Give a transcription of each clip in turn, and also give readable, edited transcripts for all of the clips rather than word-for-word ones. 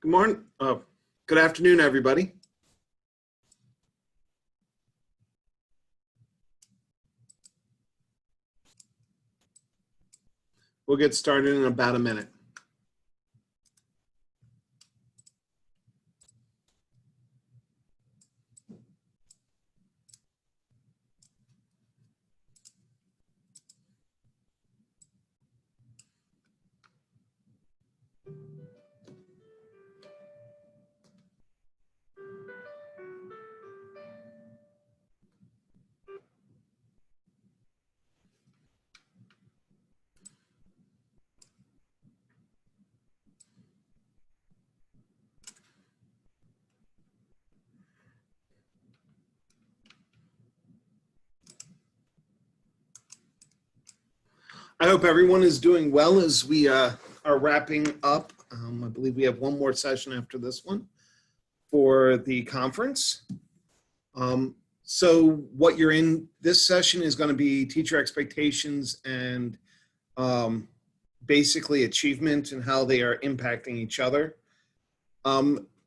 Good morning. Good afternoon, everybody. We'll get started in about a minute. I hope everyone is doing well as we are wrapping up. I believe we have one more session after this one for the conference. So what you're in this session is going to be teacher expectations and basically achievement and how they are impacting each other.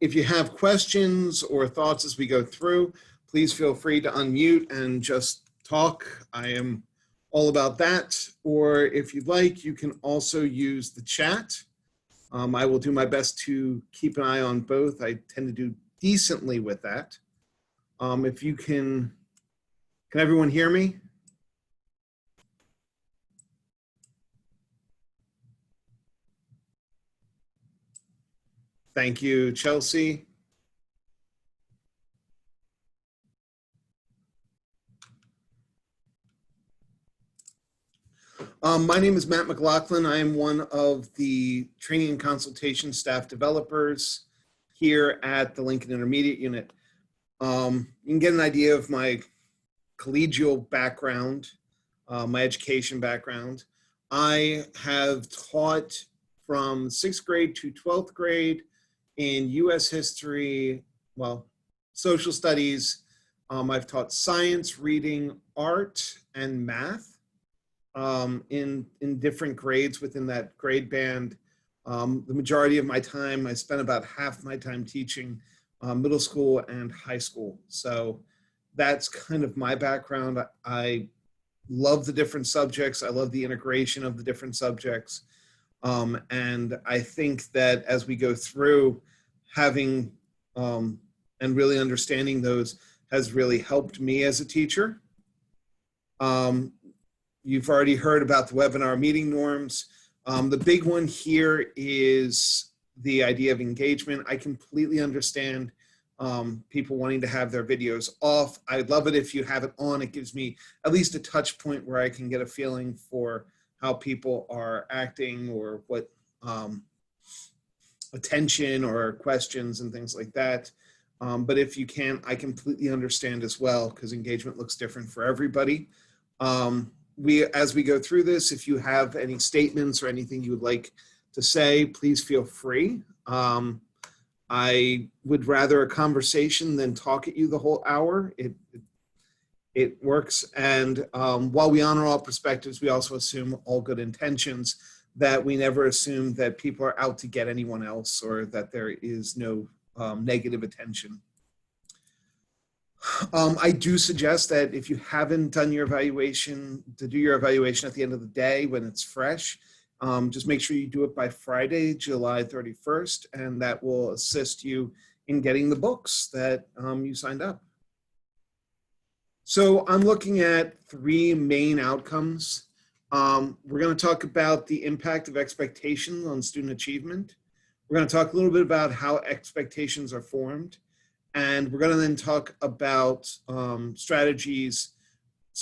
If you have questions or thoughts as we go through, please feel free to unmute and just talk. I am all about that. Or if you'd like, you can also use the chat. I will do my best to keep an eye on both. I tend to do decently with that. If you can everyone hear me? Thank you, Chelsea. My name is Matt McLaughlin. I am one of the training and consultation staff developers here at the Lincoln Intermediate Unit. You can get an idea of my collegial background, my education background. I have taught from 6th grade to 12th grade in U.S. history, well, social studies. I've taught science, reading, art, and math. In different grades within that grade band. The majority of my time, I spent about half my time teaching middle school and high school. So that's kind of my background. I love the different subjects. I love the integration of the different subjects. And I think that as we go through, having and really understanding those has really helped me as a teacher. You've already heard about the webinar meeting norms. The big one here is the idea of engagement. I completely understand people wanting to have their videos off. I'd love it if you have it on. It gives me at least a touch point where I can get a feeling for how people are acting or what attention or questions and things like that. But if you can, I completely understand as well, because engagement looks different for everybody. As we go through this, if you have any statements or anything you would like to say, please feel free. I would rather a conversation than talk at you the whole hour. It works. And while we honor all perspectives, we also assume all good intentions, that we never assume that people are out to get anyone else or that there is no negative attention. I do suggest that if you haven't done your evaluation, to do your evaluation at the end of the day when it's fresh. Just make sure you do it by Friday, July 31st, and that will assist you in getting the books that you signed up. So I'm looking at 3 main outcomes. We're going to talk about the impact of expectations on student achievement. We're going to talk a little bit about how expectations are formed. And we're going to then talk about strategies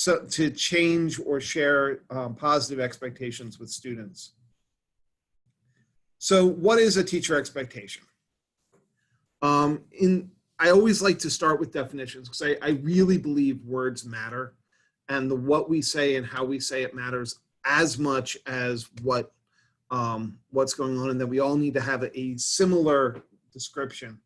to change or share positive expectations with students. So what is a teacher expectation? I always like to start with definitions because I really believe words matter, and what we say and how we say it matters as much as what's going on, and that we all need to have a similar description.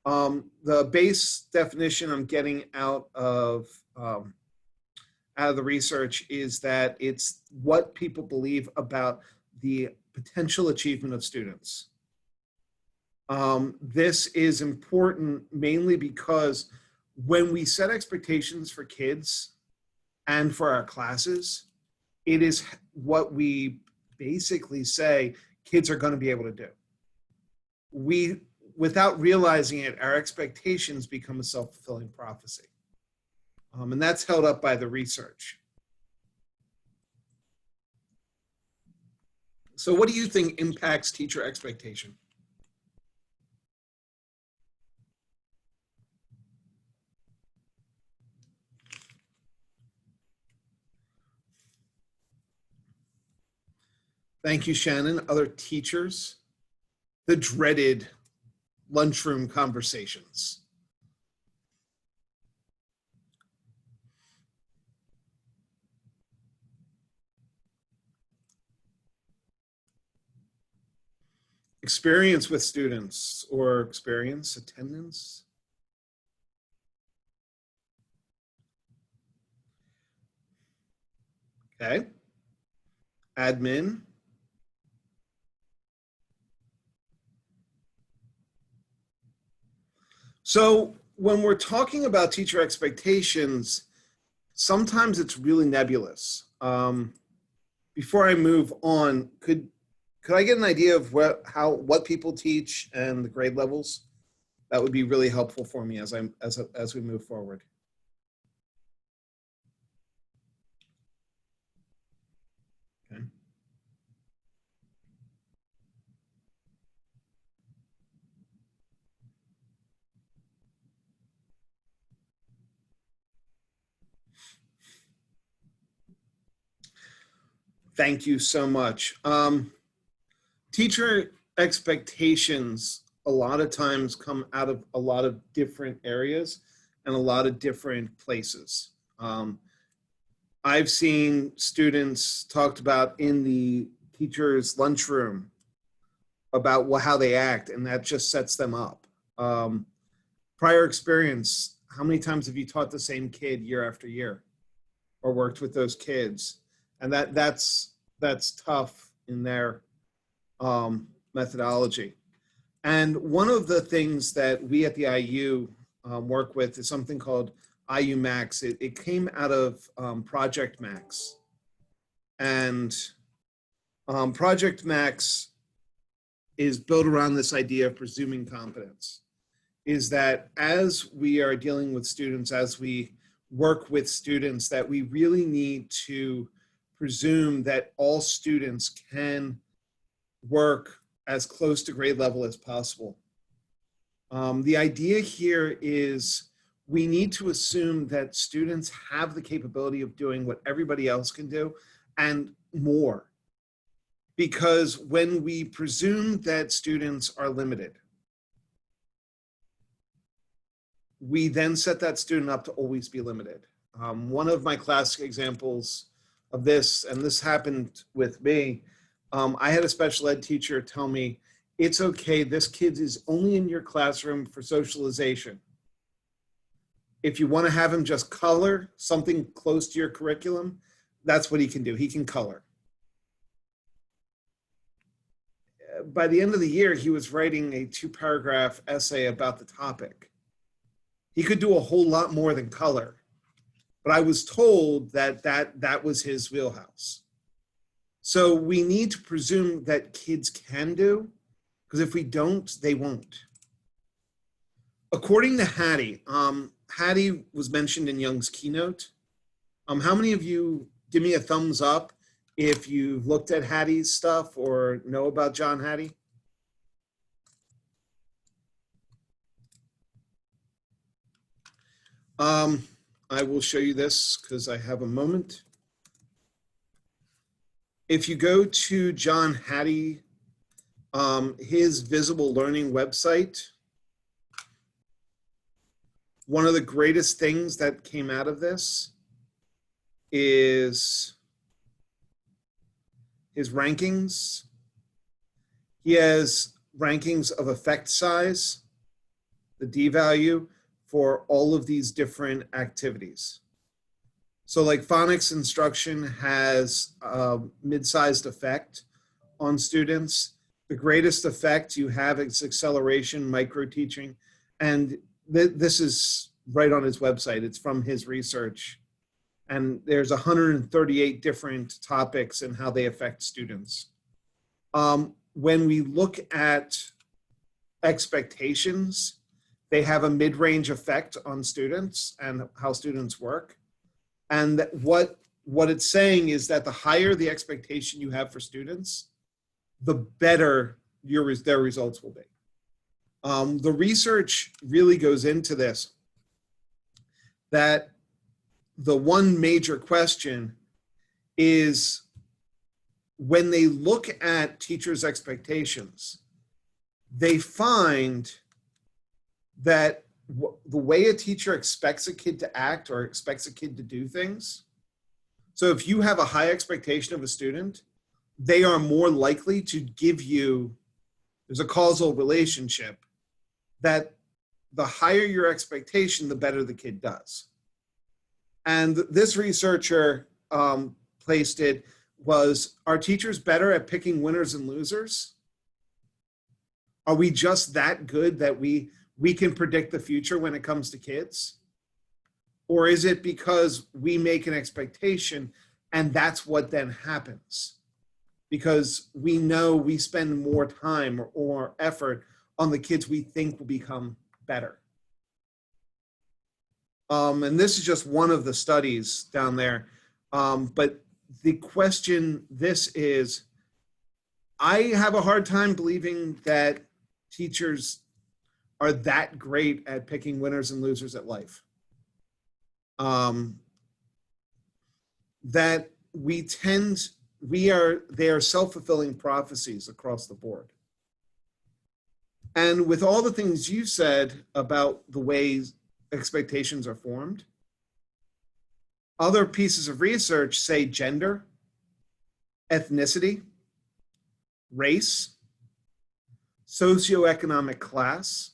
The base definition I'm getting out of the research is that it's what people believe about the potential achievement of students. This is important mainly because when we set expectations for kids and for our classes, it is what we basically say kids are going to be able to do. We, without realizing it, our expectations become a self-fulfilling prophecy. And that's held up by the research. So what do you think impacts teacher expectation? Thank you, Shannon. Other teachers? The dreaded lunchroom conversations. Experience with students or experience, attendance. Okay. Admin. So when we're talking about teacher expectations, sometimes it's really nebulous. Before I move on, could I get an idea of what people teach and the grade levels? That would be really helpful for me as we move forward. Okay. Thank you so much. Teacher expectations a lot of times come out of a lot of different areas and a lot of different places. I've seen students talked about in the teacher's lunchroom about how they act, and that just sets them up. Prior experience, how many times have you taught the same kid year after year or worked with those kids? And that's tough in their methodology. And one of the things that we at the IU work with is something called IU Max. It came out of Project Max. And Project Max is built around this idea of presuming competence. Is that as we are dealing with students, as we work with students, that we really need to presume that all students can work as close to grade level as possible. The idea here is we need to assume that students have the capability of doing what everybody else can do and more. Because when we presume that students are limited, we then set that student up to always be limited. One of my classic examples of this, and this happened with me, I had a special ed teacher tell me, it's okay, this kid is only in your classroom for socialization. If you want to have him just color something close to your curriculum, that's what he can do. He can color. By the end of the year, he was writing a 2-paragraph essay about the topic. He could do a whole lot more than color, but I was told that was his wheelhouse. So we need to presume that kids can do, because if we don't, they won't. According to Hattie, Hattie was mentioned in Young's keynote. How many of you give me a thumbs up if you've looked at Hattie's stuff or know about John Hattie? I will show you this because I have a moment. If you go to John Hattie, his Visible Learning website, one of the greatest things that came out of this is his rankings. He has rankings of effect size, the D-value, for all of these different activities. So like phonics instruction has a mid-sized effect on students. The greatest effect you have is acceleration, micro teaching. And this is right on his website. It's from his research. And there's 138 different topics and how they affect students. When we look at expectations, they have a mid-range effect on students and how students work. And what it's saying is that the higher the expectation you have for students, the better their results will be. The research really goes into this, that the one major question is, when they look at teachers' expectations, they find that the way a teacher expects a kid to act or expects a kid to do things. So if you have a high expectation of a student, they are more likely to give you, there's a causal relationship, that the higher your expectation, the better the kid does. And this researcher placed it was, are teachers better at picking winners and losers? Are we just that good that we can predict the future when it comes to kids? Or is it because we make an expectation and that's what then happens? Because we know we spend more time or effort on the kids we think will become better. And this is just one of the studies down there. But the question, this is, I have a hard time believing that teachers are that great at picking winners and losers at life. That they are self-fulfilling prophecies across the board. And with all the things you said about the ways expectations are formed, other pieces of research say gender, ethnicity, race, socioeconomic class,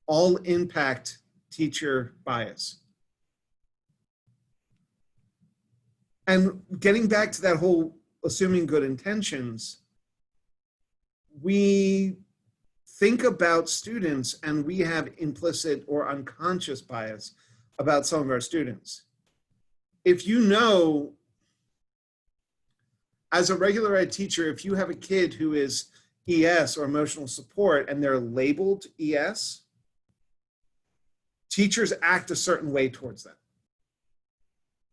all impact teacher bias. And getting back to that whole assuming good intentions, we think about students and we have implicit or unconscious bias about some of our students. If you know, as a regular ed teacher, if you have a kid who is ES or emotional support and they're labeled ES, teachers act a certain way towards them.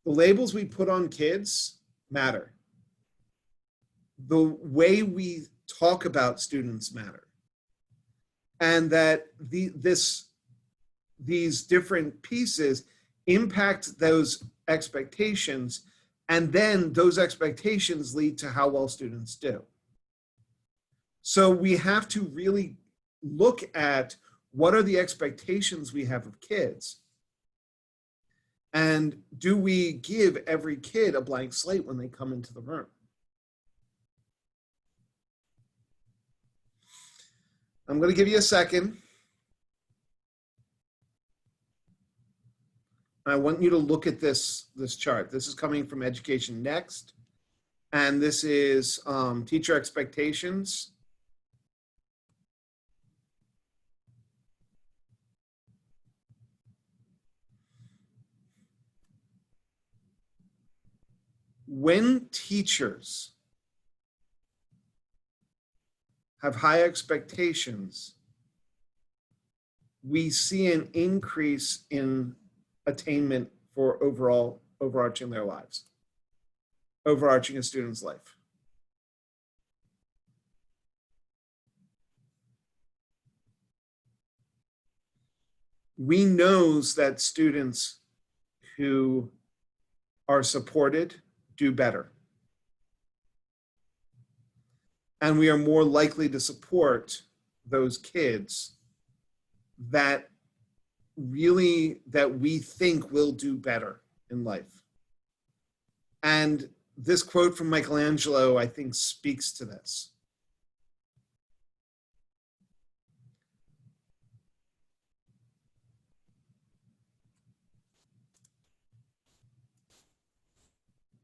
The labels we put on kids matter. The way we talk about students matter. And that these different pieces impact those expectations, and then those expectations lead to how well students do. So we have to really look at what are the expectations we have of kids, and do we give every kid a blank slate when they come into the room? I'm going to give you a second. I want you to look at this chart. This is coming from Education Next, and this is teacher expectations. When teachers have high expectations, we see an increase in attainment for overarching their lives, overarching a student's life. We know that students who are supported do better. And we are more likely to support those kids that we think will do better in life. And this quote from Michelangelo, I think, speaks to this.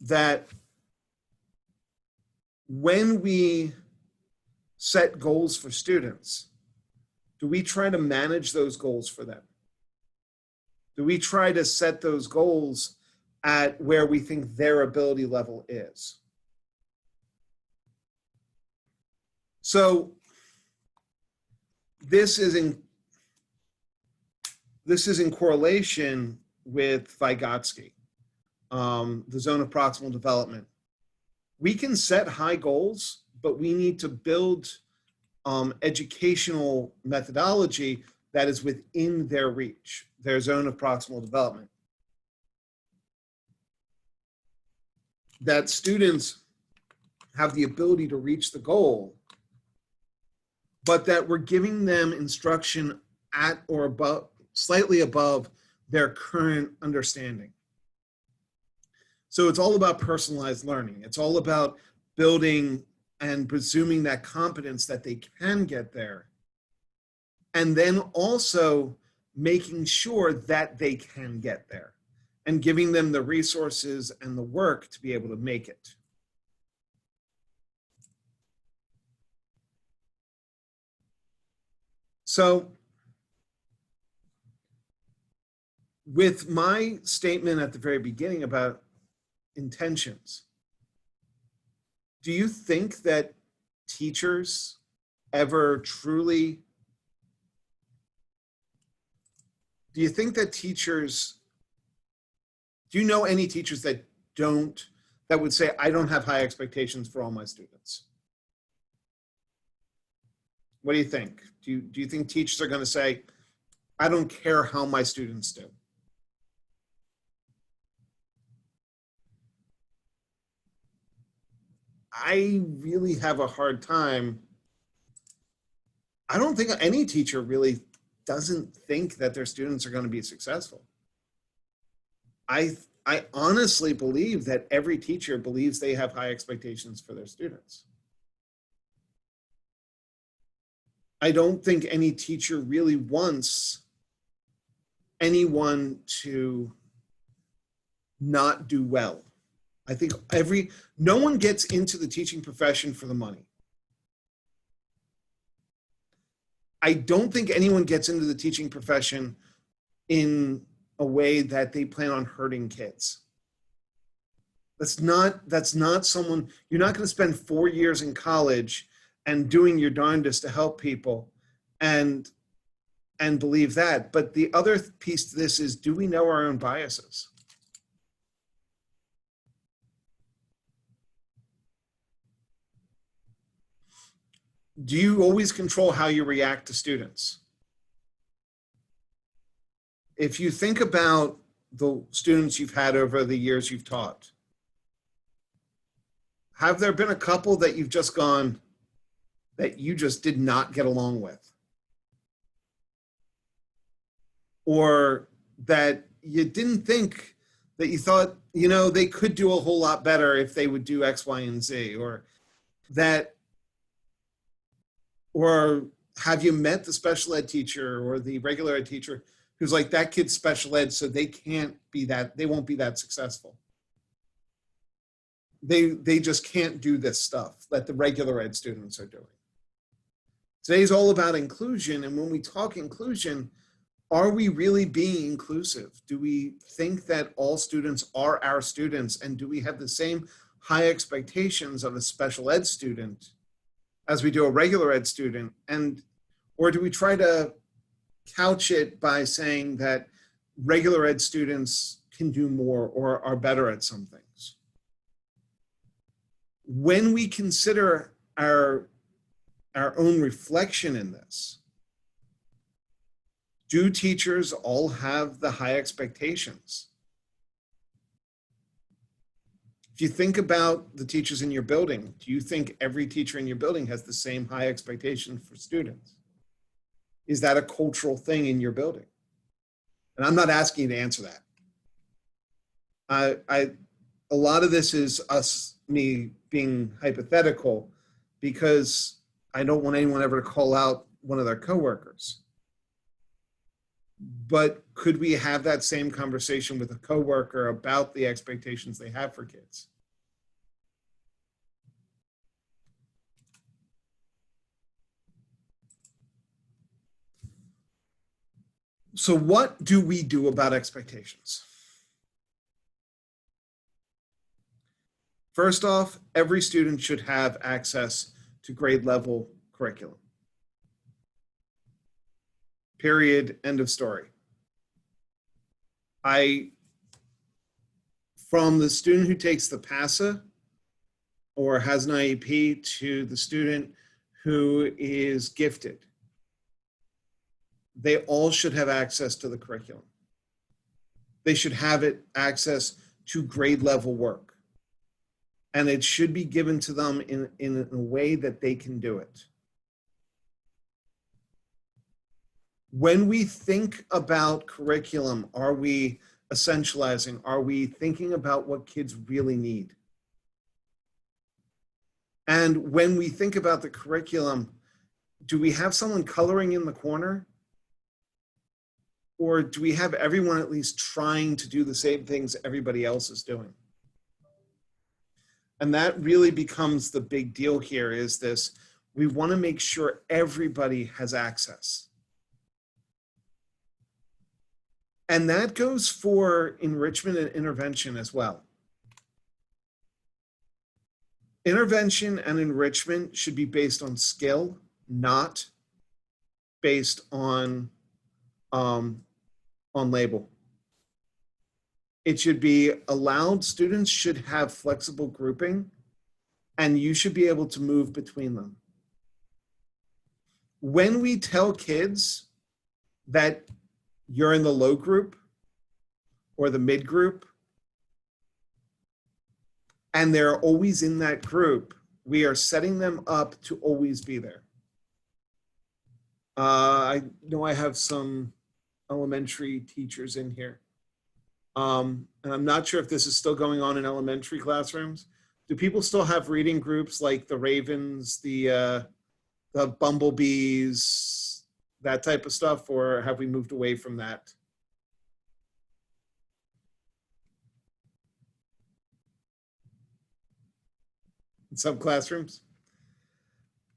That when we set goals for students, do we try to manage those goals for them? Do we try to set those goals at where we think their ability level is? So this is in correlation with Vygotsky, the zone of proximal development. We can set high goals, but we need to build educational methodology that is within their reach, their zone of proximal development. That students have the ability to reach the goal, but that we're giving them instruction at or above, slightly above their current understanding. So it's all about personalized learning. It's all about building and presuming that competence that they can get there. And then also making sure that they can get there and giving them the resources and the work to be able to make it. So with my statement at the very beginning about intentions, do you think that teachers ever truly, do you know any teachers that would say, I don't have high expectations for all my students? What do you think? Do you think teachers are going to say, I don't care how my students do? I really have a hard time. I don't think any teacher really doesn't think that their students are going to be successful. I honestly believe that every teacher believes they have high expectations for their students. I don't think any teacher really wants anyone to not do well. I think no one gets into the teaching profession for the money. I don't think anyone gets into the teaching profession in a way that they plan on hurting kids. That's not someone, you're not going to spend 4 years in college and doing your darndest to help people and believe that. But the other piece to this is, do we know our own biases? Do you always control how you react to students? If you think about the students you've had over the years you've taught, have there been a couple that you've just gone, that you just did not get along with? Or that you didn't think, that you thought, they could do a whole lot better if they would do X, Y, and Z? Or have you met the special ed teacher or the regular ed teacher who's like, that kid's special ed, so they won't be that successful. They just can't do this stuff that the regular ed students are doing. Today's all about inclusion. And when we talk inclusion, are we really being inclusive? Do we think that all students are our students? And do we have the same high expectations of a special ed student as we do a regular ed student? Or do we try to couch it by saying that regular ed students can do more or are better at some things? When we consider our own reflection in this, do teachers all have the high expectations? If you think about the teachers in your building, do you think every teacher in your building has the same high expectation for students? Is that a cultural thing in your building? And I'm not asking you to answer that. A lot of this is me being hypothetical, because I don't want anyone ever to call out one of their coworkers. But could we have that same conversation with a coworker about the expectations they have for kids? So what do we do about expectations? First off, every student should have access to grade level curriculum. Period. End of story. From the student who takes the PASA or has an IEP to the student who is gifted, they all should have access to the curriculum. They should have access to grade level work. And it should be given to them in a way that they can do it. When we think about curriculum, are we essentializing? Are we thinking about what kids really need? And when we think about the curriculum, do we have someone coloring in the corner? Or do we have everyone at least trying to do the same things everybody else is doing? And that really becomes the big deal here is this, we want to make sure everybody has access. And that goes for enrichment and intervention as well. Intervention and enrichment should be based on skill, not based on label. It should be allowed, students should have flexible grouping, and you should be able to move between them. When we tell kids that you're in the low group or the mid group, and they're always in that group, we are setting them up to always be there. I know I have some elementary teachers in here. And I'm not sure if this is still going on in elementary classrooms. Do people still have reading groups like the Ravens, the Bumblebees, that type of stuff, or have we moved away from that? In some classrooms?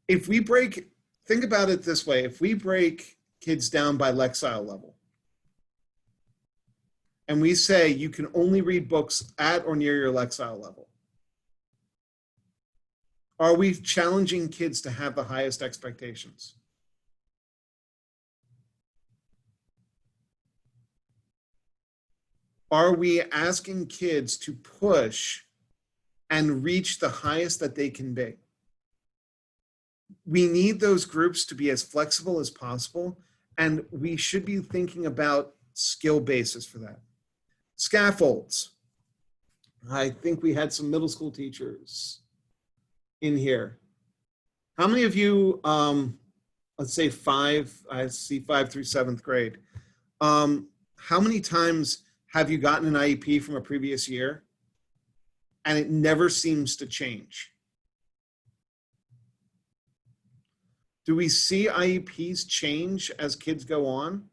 If we think about it this way, if we break kids down by Lexile level, and we say you can only read books at or near your Lexile level, are we challenging kids to have the highest expectations? Are we asking kids to push and reach the highest that they can be? We need those groups to be as flexible as possible, and we should be thinking about skill basis for that. Scaffolds. I think we had some middle school teachers in here. How many of you, let's say I see 5 through 7th grade. How many times have you gotten an IEP from a previous year and it never seems to change? Do we see IEPs change as kids go on?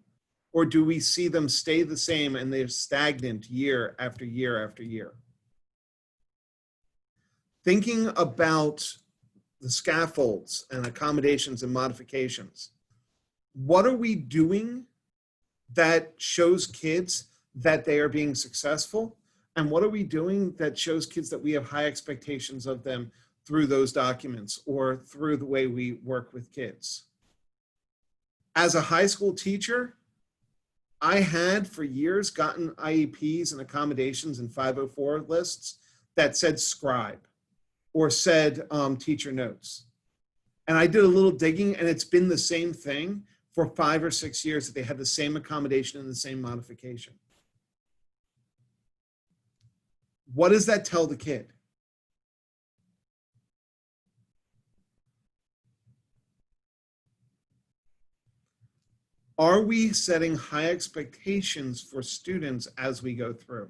Or do we see them stay the same and they're stagnant year after year after year? Thinking about the scaffolds and accommodations and modifications, what are we doing that shows kids that they are being successful? And what are we doing that shows kids that we have high expectations of them through those documents or through the way we work with kids? As a high school teacher, I had for years gotten IEPs and accommodations and 504 lists that said scribe or said teacher notes. And I did a little digging and it's been the same thing for 5 or 6 years that they had the same accommodation and the same modification. What does that tell the kid? Are we setting high expectations for students as we go through?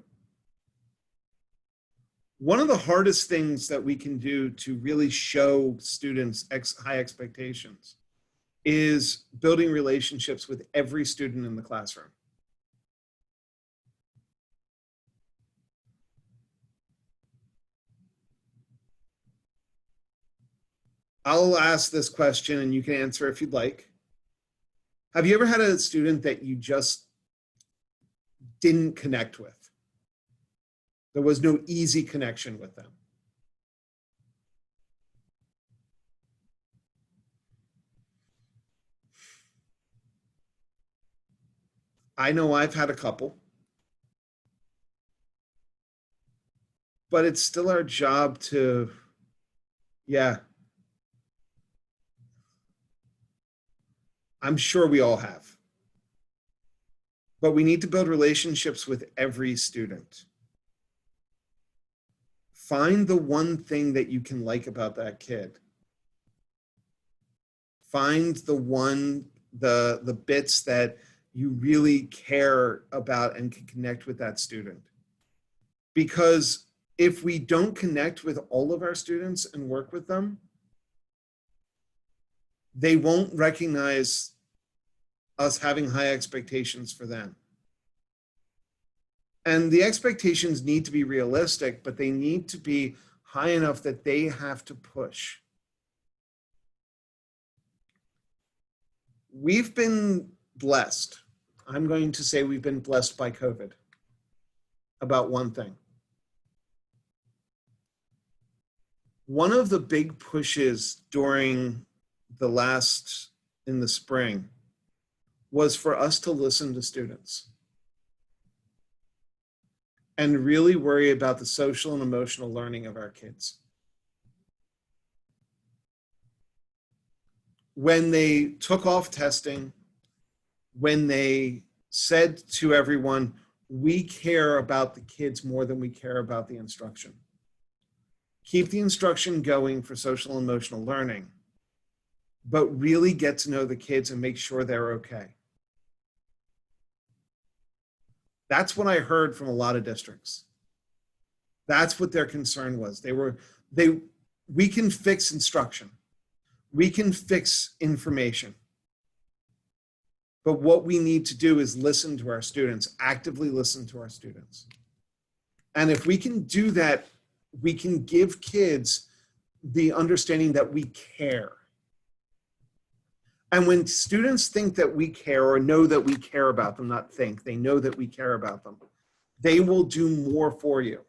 One of the hardest things that we can do to really show students high expectations is building relationships with every student in the classroom. I'll ask this question and you can answer if you'd like. Have you ever had a student that you just didn't connect with. There was no easy connection with them. I know I've had a couple, but it's still our job to, yeah, I'm sure we all have. But we need to build relationships with every student. Find the one thing that you can like about that kid. Find the bits that you really care about and can connect with that student. Because if we don't connect with all of our students and work with them, they won't recognize us having high expectations for them. And the expectations need to be realistic, but they need to be high enough that they have to push. We've been blessed. I'm going to say we've been blessed by COVID about one thing. One of the big pushes during in the spring was for us to listen to students and really worry about the social and emotional learning of our kids. When they took off testing, when they said to everyone, we care about the kids more than we care about the instruction. Keep the instruction going for social and emotional learning, but really get to know the kids and make sure they're okay. That's what I heard from a lot of districts. That's what their concern was. We can fix instruction. We can fix information. But what we need to do is listen to our students, actively listen to our students. And if we can do that, we can give kids the understanding that we care. And when students think that we care or know that we care about them, not think, they know that we care about them, they will do more for you.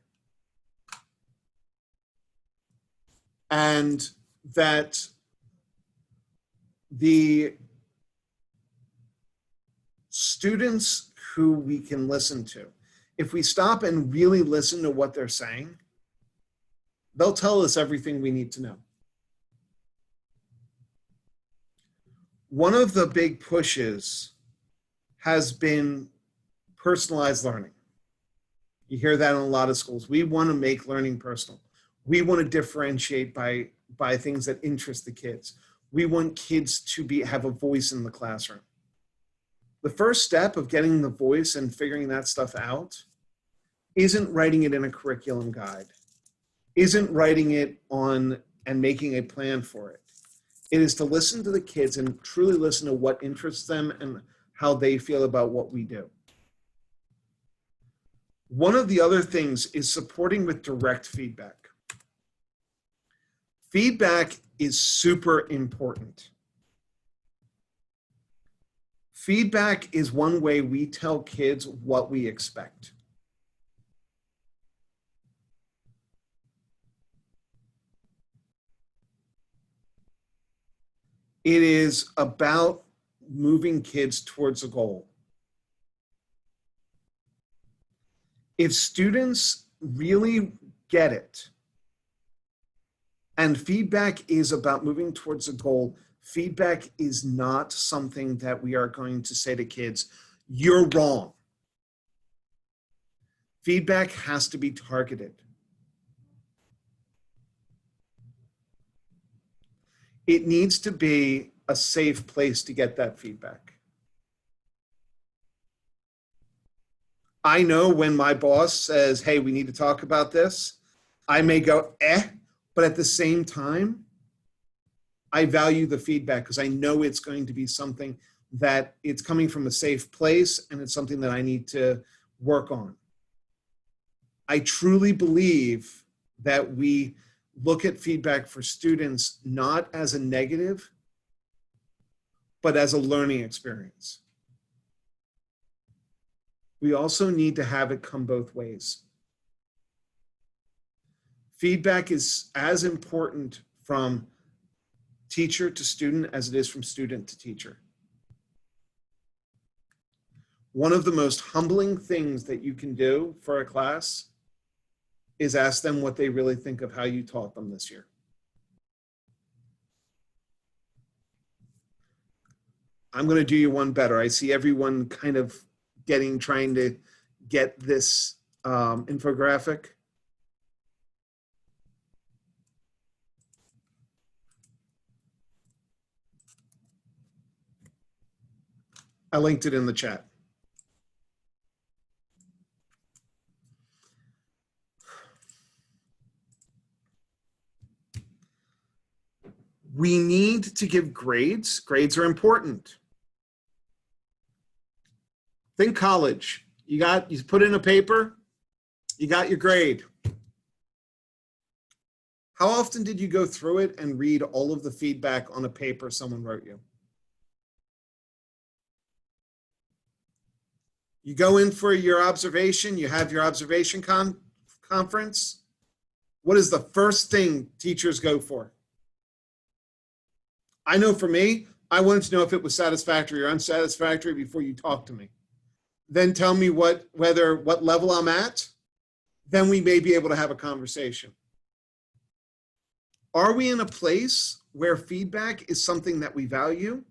And that the students who we can listen to, if we stop and really listen to what they're saying, they'll tell us everything we need to know. One of the big pushes has been personalized learning. You hear that in a lot of schools. We want to make learning personal. We want to differentiate by things that interest the kids. We want kids to have a voice in the classroom. The first step of getting the voice and figuring that stuff out isn't writing it in a curriculum guide, isn't writing it on and making a plan for it. It is to listen to the kids and truly listen to what interests them and how they feel about what we do. One of the other things is supporting with direct feedback. Feedback is super important. Feedback is one way we tell kids what we expect. It is about moving kids towards a goal. If students really get it, and feedback is about moving towards a goal, feedback is not something that we are going to say to kids, you're wrong. Feedback has to be targeted. It needs to be a safe place to get that feedback. I know when my boss says, hey, we need to talk about this, I may go, but at the same time, I value the feedback because I know it's going to be something that it's coming from a safe place and it's something that I need to work on. I truly believe that we look at feedback for students not as a negative, but as a learning experience. we also need to have it come both ways. Feedback is as important from teacher to student as it is from student to teacher. One of the most humbling things that you can do for a class is ask them what they really think of how you taught them this year. I'm going to do you one better. I see everyone kind of trying to get this infographic. I linked it in the chat. We need to give grades. Grades are important. Think college. You put in a paper, you got your grade. How often did you go through it and read all of the feedback on a paper someone wrote you? You go in for your observation, you have your observation conference. What is the first thing teachers go for? I know for me, I wanted to know if it was satisfactory or unsatisfactory before you talk to me. Then tell me what level I'm at. Then we may be able to have a conversation. Are we in a place where feedback is something that we value?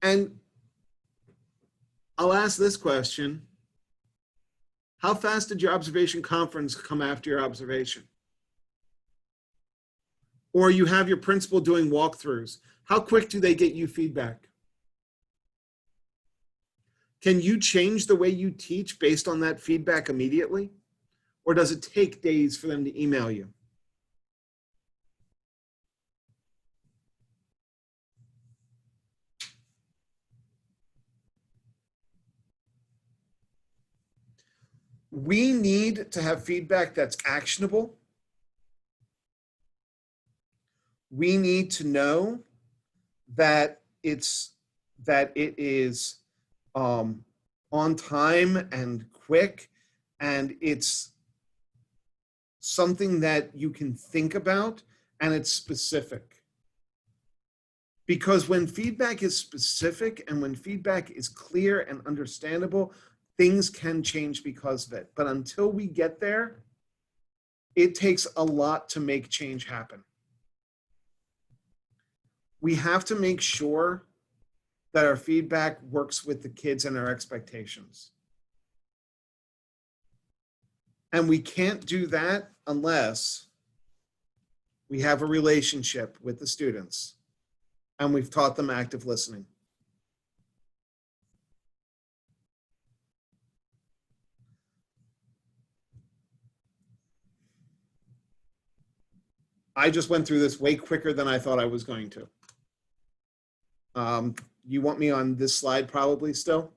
And I'll ask this question. How fast did your observation conference come after your observation? Or you have your principal doing walkthroughs. How quick do they get you feedback? Can you change the way you teach based on that feedback immediately? Or does it take days for them to email you? We need to have feedback that's actionable. We need to know that it is on time and quick, and it's something that you can think about, and it's specific. Because when feedback is specific and when feedback is clear and understandable, things can change because of it. But until we get there, it takes a lot to make change happen. We have to make sure that our feedback works with the kids and our expectations. And we can't do that unless we have a relationship with the students and we've taught them active listening. I just went through this way quicker than I thought I was going to. You want me on this slide probably still?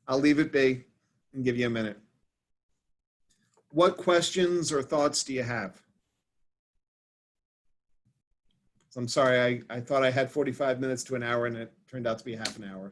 I'll leave it be and give you a minute. What questions or thoughts do you have? So I'm sorry, I thought I had 45 minutes to an hour and it turned out to be half an hour.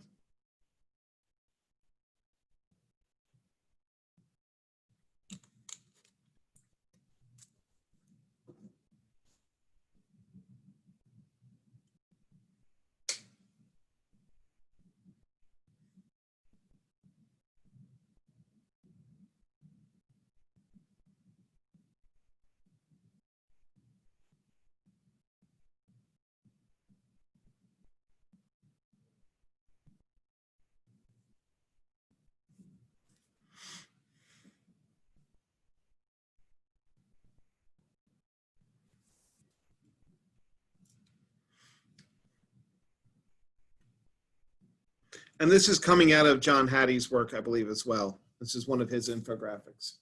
And this is coming out of John Hattie's work, I believe, as well. This is one of his infographics.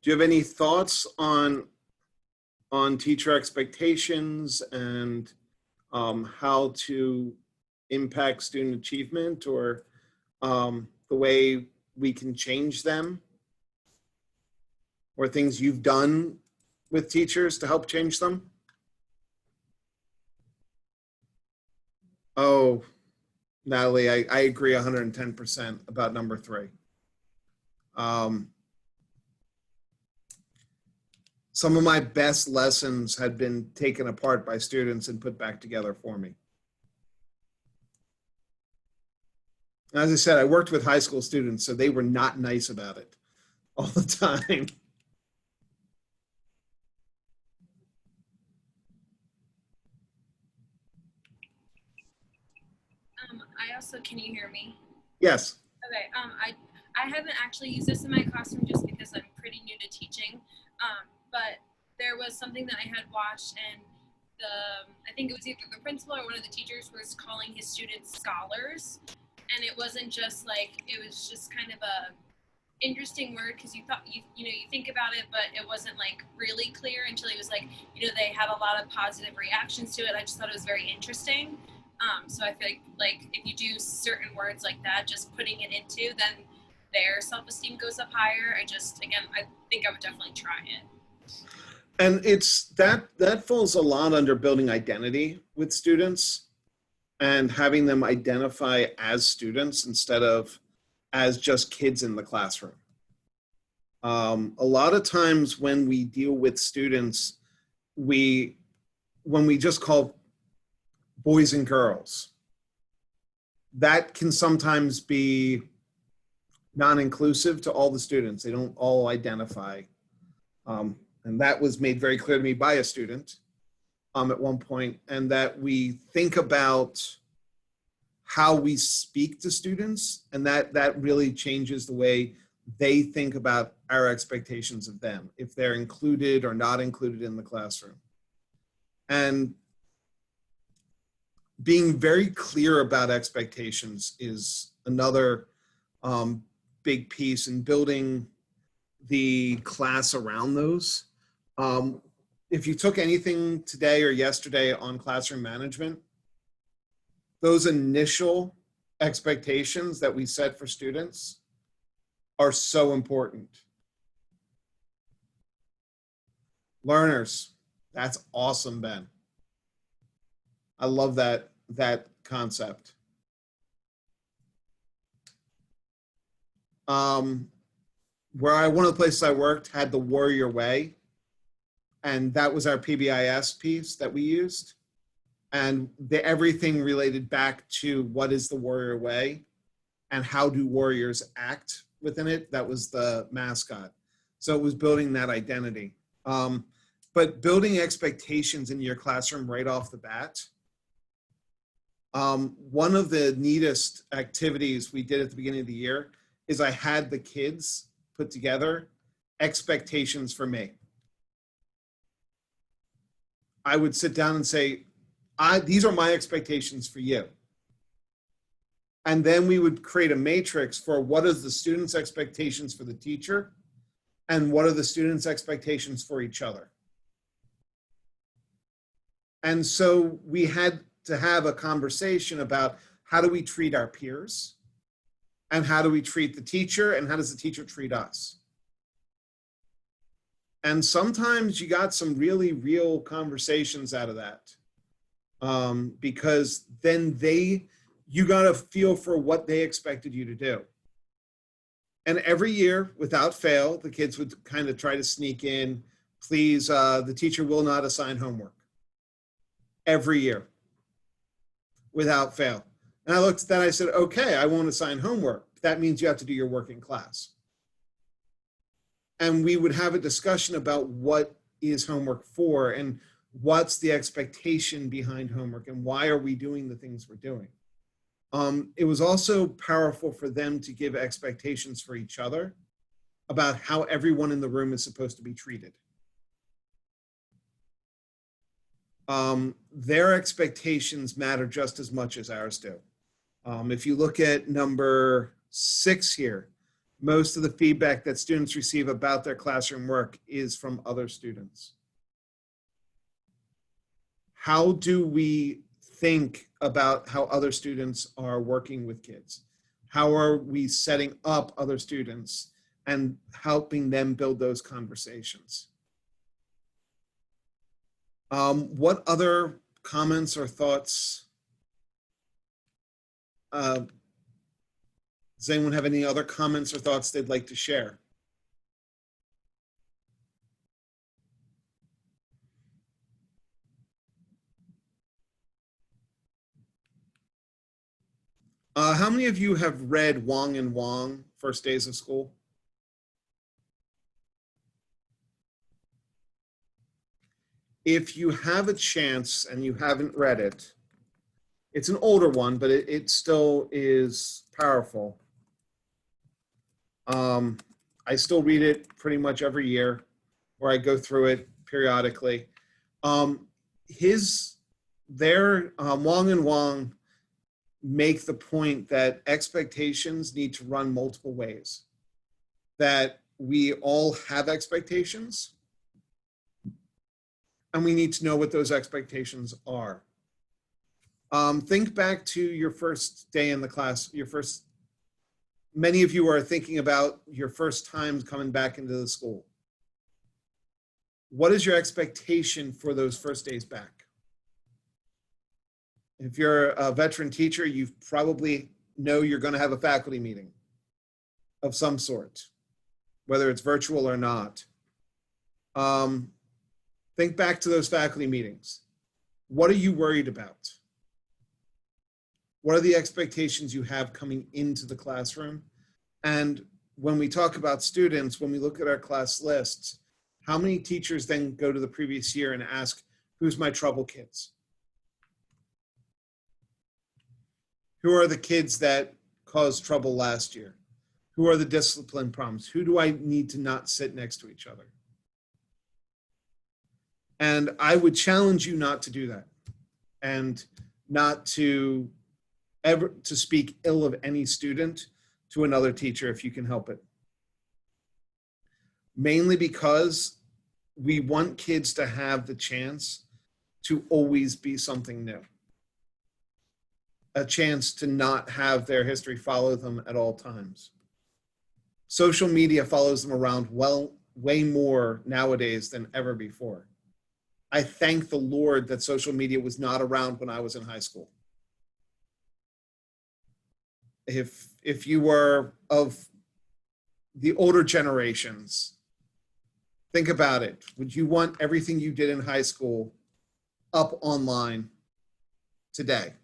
Do you have any thoughts on teacher expectations and how to impact student achievement, or the way we can change them, or things you've done with teachers to help change them? Oh, Natalie, I agree 110% about number 3. Some of my best lessons had been taken apart by students and put back together for me. As I said, I worked with high school students, so they were not nice about it all the time. I also, can you hear me? Yes. Okay. I haven't actually used this in my classroom just because I'm pretty new to teaching. But there was something that I had watched, and I think it was either the principal or one of the teachers was calling his students scholars, and it wasn't just like, it was just kind of a interesting word, because you thought you think about it, but it wasn't like really clear until he was like, they had a lot of positive reactions to it. I just thought it was very interesting. So I feel like if you do certain words like that, just putting it into, then their self-esteem goes up higher. I think I would definitely try it. And it's that falls a lot under building identity with students and having them identify as students instead of as just kids in the classroom. A lot of times when we deal with students, when we just call boys and girls, that can sometimes be non-inclusive to all the students. They don't all identify. And that was made very clear to me by a student at one point, and that we think about how we speak to students, and that really changes the way they think about our expectations of them, if they're included or not included in the classroom. And being very clear about expectations is another big piece in building the class around those. If you took anything today or yesterday on classroom management, those initial expectations that we set for students are so important. Learners, that's awesome, Ben. I love that concept. One of the places I worked had the Warrior Way, and that was our PBIS piece that we used. And everything related back to what is the Warrior Way and how do warriors act within it. That was the mascot. So it was building that identity. But building expectations in your classroom right off the bat. One of the neatest activities we did at the beginning of the year is I had the kids put together expectations for me. I would sit down and say, these are my expectations for you. And then we would create a matrix for what is the student's expectations for the teacher and what are the students' expectations for each other. And so we had to have a conversation about how do we treat our peers and how do we treat the teacher and how does the teacher treat us. And sometimes you got some really real conversations out of that. Because then you got to feel for what they expected you to do. And every year, without fail, the kids would kind of try to sneak in, please, the teacher will not assign homework. Every year, without fail. And I looked at that, I said, okay, I won't assign homework. That means you have to do your work in class. And we would have a discussion about what is homework for and what's the expectation behind homework and why are we doing the things we're doing. It was also powerful for them to give expectations for each other about how everyone in the room is supposed to be treated. Their expectations matter just as much as ours do. If you look at number 6 here, most of the feedback that students receive about their classroom work is from other students. How do we think about how other students are working with kids? How are we setting up other students and helping them build those conversations? What other comments or thoughts? Does anyone have any other comments or thoughts they'd like to share? How many of you have read Wong and Wong, First Days of School? If you have a chance and you haven't read it, it's an older one, but it still is powerful. I still read it pretty much every year, or I go through it periodically. Wong and Wong make the point that expectations need to run multiple ways, that we all have expectations, and we need to know what those expectations are. Think back to your first day in the class, many of you are thinking about your first time coming back into the school. What is your expectation for those first days back? If you're a veteran teacher, you probably know you're going to have a faculty meeting of some sort, whether it's virtual or not. Think back to those faculty meetings. What are you worried about? What are the expectations you have coming into the classroom? And when we talk about students, when we look at our class lists, how many teachers then go to the previous year and ask, who's my trouble kids? Who are the kids that caused trouble last year? Who are the discipline problems? Who do I need to not sit next to each other? And I would challenge you not to do that, and not to ever to speak ill of any student to another teacher if you can help it. Mainly because we want kids to have the chance to always be something new. A chance to not have their history follow them at all times. Social media follows them around way more nowadays than ever before. I thank the Lord that social media was not around when I was in high school. If you were of the older generations, think about it. Would you want everything you did in high school up online today?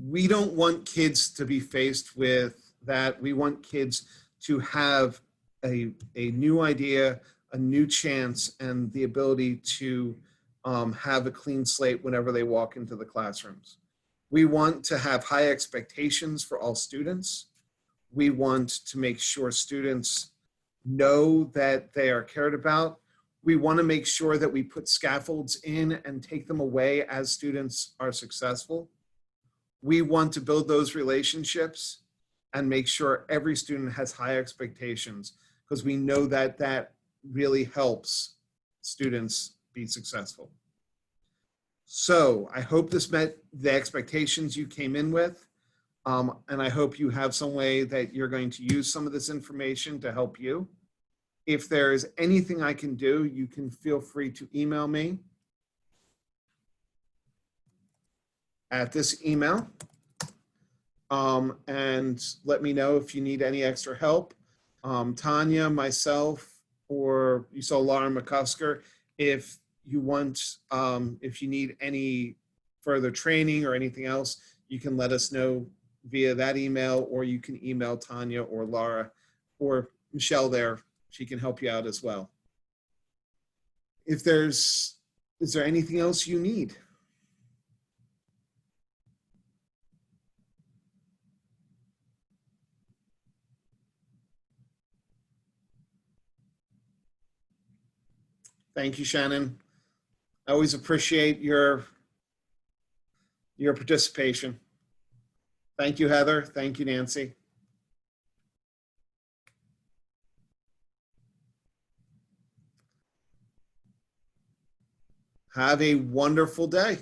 We don't want kids to be faced with that. We want kids to have a new idea, a new chance, and the ability to have a clean slate whenever they walk into the classrooms. We want to have high expectations for all students. We want to make sure students know that they are cared about. We want to make sure that we put scaffolds in and take them away as students are successful. We want to build those relationships and make sure every student has high expectations, because we know that that really helps students be successful. So I hope this met the expectations you came in with. And I hope you have some way that you're going to use some of this information to help you. If there is anything I can do, you can feel free to email me at this email. And let me know if you need any extra help. Tanya, myself, or you saw Laura McCusker, if you want, if you need any further training or anything else, you can let us know via that email, or you can email Tanya or Laura or Michelle there. She can help you out as well. Is there anything else you need? Thank you, Shannon. I always appreciate your your participation. Thank you, Heather. Thank you, Nancy. Have a wonderful day.